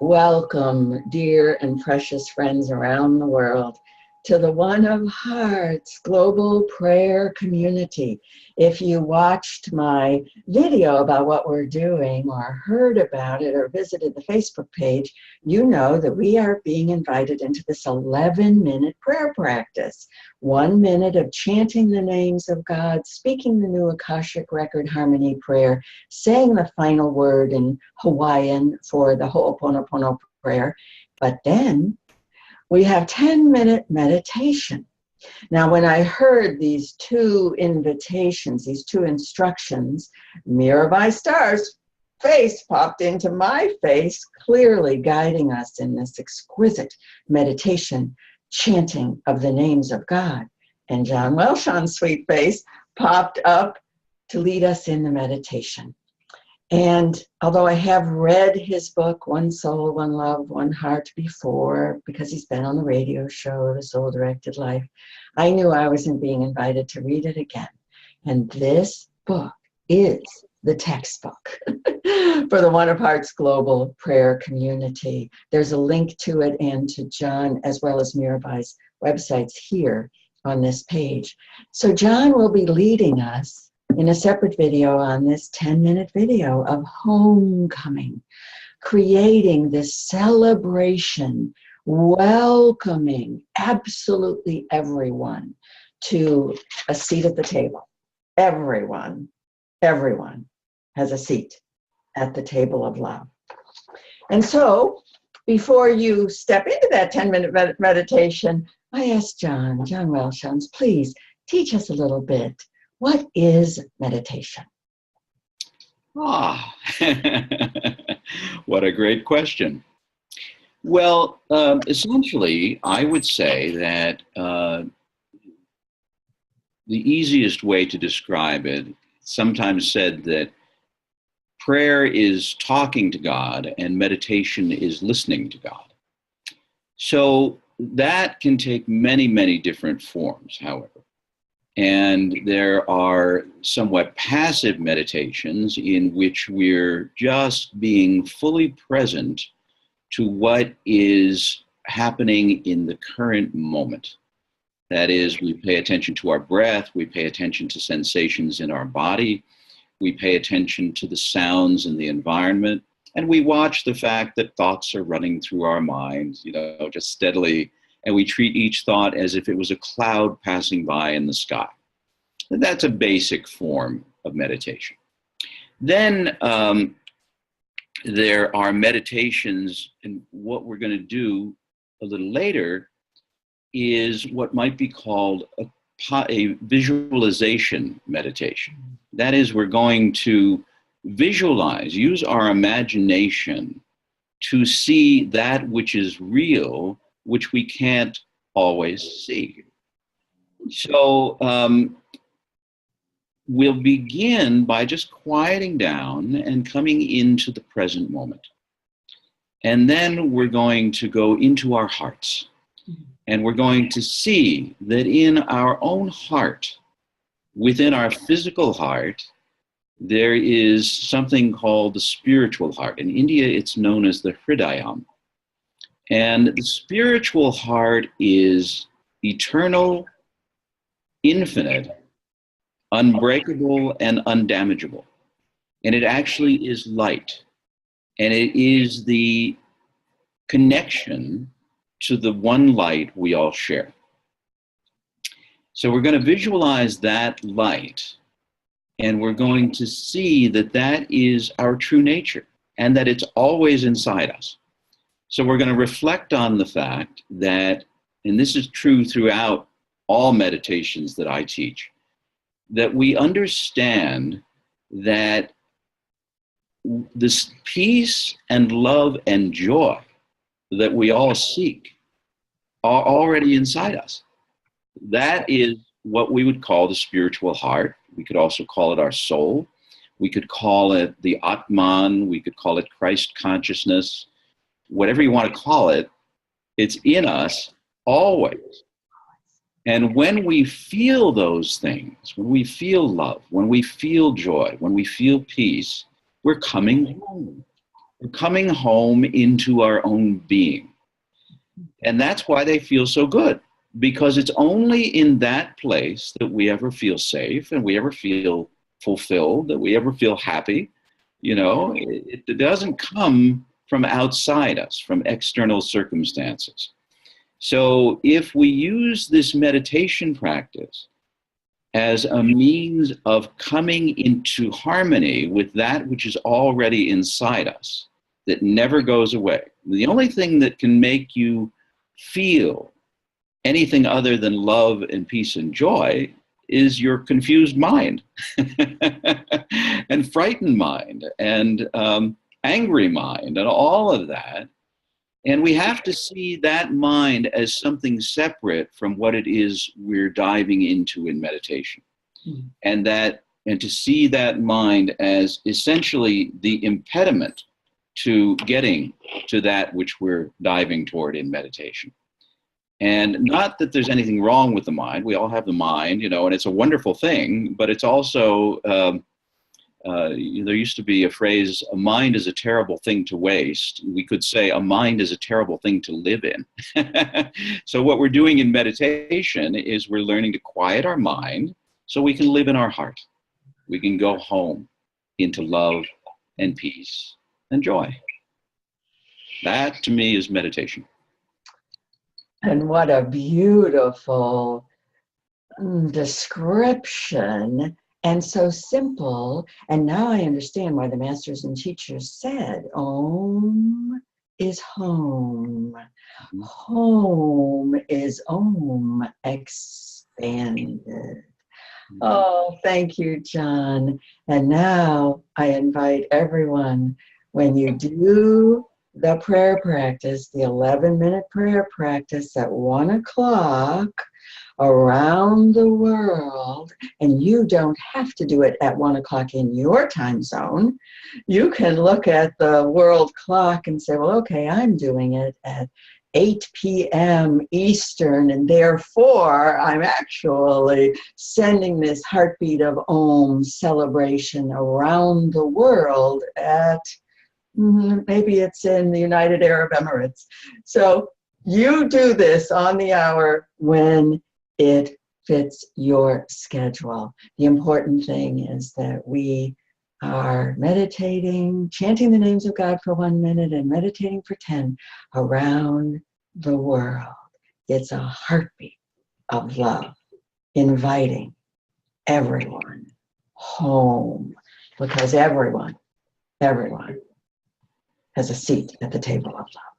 Welcome, dear and precious friends around the world, to the One of Hearts Global Prayer Community. If you watched my video about what we're doing or heard about it or visited the Facebook page, you know that we are being invited into this 11-minute prayer practice. 1 minute of chanting the names of God, speaking the new Akashic Record Harmony prayer, saying the final word in Hawaiian for the Ho'oponopono prayer, but then we have 10-minute meditation. Now, when I heard these two invitations, these two instructions, Mirabai Star's face popped into my face, clearly guiding us in this exquisite meditation, chanting of the names of God. And John Welshons' sweet face popped up to lead us in the meditation. And although I have read his book, One Soul, One Love, One Heart, before, because he's been on the radio show, The Soul Directed Life, I knew I wasn't being invited to read it again. And this book is the textbook for the One of Hearts Global Prayer Community. There's a link to it and to John, as well as Mirabai's websites here on this page. So John will be leading us in a separate video on this 10-minute video of homecoming, creating this celebration, welcoming absolutely everyone to a seat at the table. Everyone has a seat at the table of love. And so, before you step into that 10-minute meditation, I asked John Welshons, please teach us a little bit. What is meditation? What a great question. Well, essentially, I would say that the easiest way to describe it, sometimes said that prayer is talking to God and meditation is listening to God. So that can take many, many different forms, however. And there are somewhat passive meditations in which we're just being fully present to what is happening in the current moment. That is, we pay attention to our breath, we pay attention to sensations in our body, we pay attention to the sounds in the environment, and we watch the fact that thoughts are running through our minds, just steadily, and we treat each thought as if it was a cloud passing by in the sky. And that's a basic form of meditation. Then there are meditations, and what we're going to do a little later is what might be called a visualization meditation. That is, we're going to visualize, use our imagination to see that which is real, which we can't always see. So we'll begin by just quieting down and coming into the present moment. And then we're going to go into our hearts. And we're going to see that in our own heart, within our physical heart, there is something called the spiritual heart. In India, it's known as the Hridayam. And the spiritual heart is eternal, infinite, unbreakable, and undamageable. And it actually is light. And it is the connection to the one light we all share. So we're going to visualize that light, and we're going to see that that is our true nature and that it's always inside us. So we're going to reflect on the fact that, and this is true throughout all meditations that I teach, that we understand that this peace and love and joy that we all seek are already inside us. That is what we would call the spiritual heart. We could also call it our soul. We could call it the Atman. We could call it Christ consciousness. Whatever you want to call it, it's in us always. And when we feel those things, when we feel love, when we feel joy, when we feel peace, we're coming home. We're coming home into our own being. And that's why they feel so good, because it's only in that place that we ever feel safe and we ever feel fulfilled, that we ever feel happy. You know, it doesn't come from outside us, from external circumstances. So if we use this meditation practice as a means of coming into harmony with that which is already inside us, that never goes away. The only thing that can make you feel anything other than love and peace and joy is your confused mind and frightened mind and angry mind and all of that. And we have to see that mind as something separate from what it is we're diving into in meditation. And to see that mind as essentially the impediment to getting to that which we're diving toward in meditation. And not that there's anything wrong with the mind. We all have the mind, you know, and it's a wonderful thing, but it's also, there used to be a phrase, a mind is a terrible thing to waste. We could say a mind is a terrible thing to live in. So what we're doing in meditation is we're learning to quiet our mind so we can live in our heart. We can go home into love and peace and joy. That to me is meditation. And what a beautiful description, and so simple. And now I understand why the masters and teachers said, Om is home. Home is Om expanded. Oh, thank you, John. And now I invite everyone, when you do the prayer practice, the 11-minute prayer practice at 1 o'clock around the world, and you don't have to do it at 1 o'clock in your time zone. You can look at the world clock and say, well, okay, I'm doing it at 8 p.m. Eastern, and therefore I'm actually sending this heartbeat of Om celebration around the world at maybe it's in the United Arab Emirates. So you do this on the hour when it fits your schedule. The important thing is that we are meditating, chanting the names of God for 1 minute and meditating for 10 around the world. It's a heartbeat of love, inviting everyone home, because everyone has a seat at the table of love.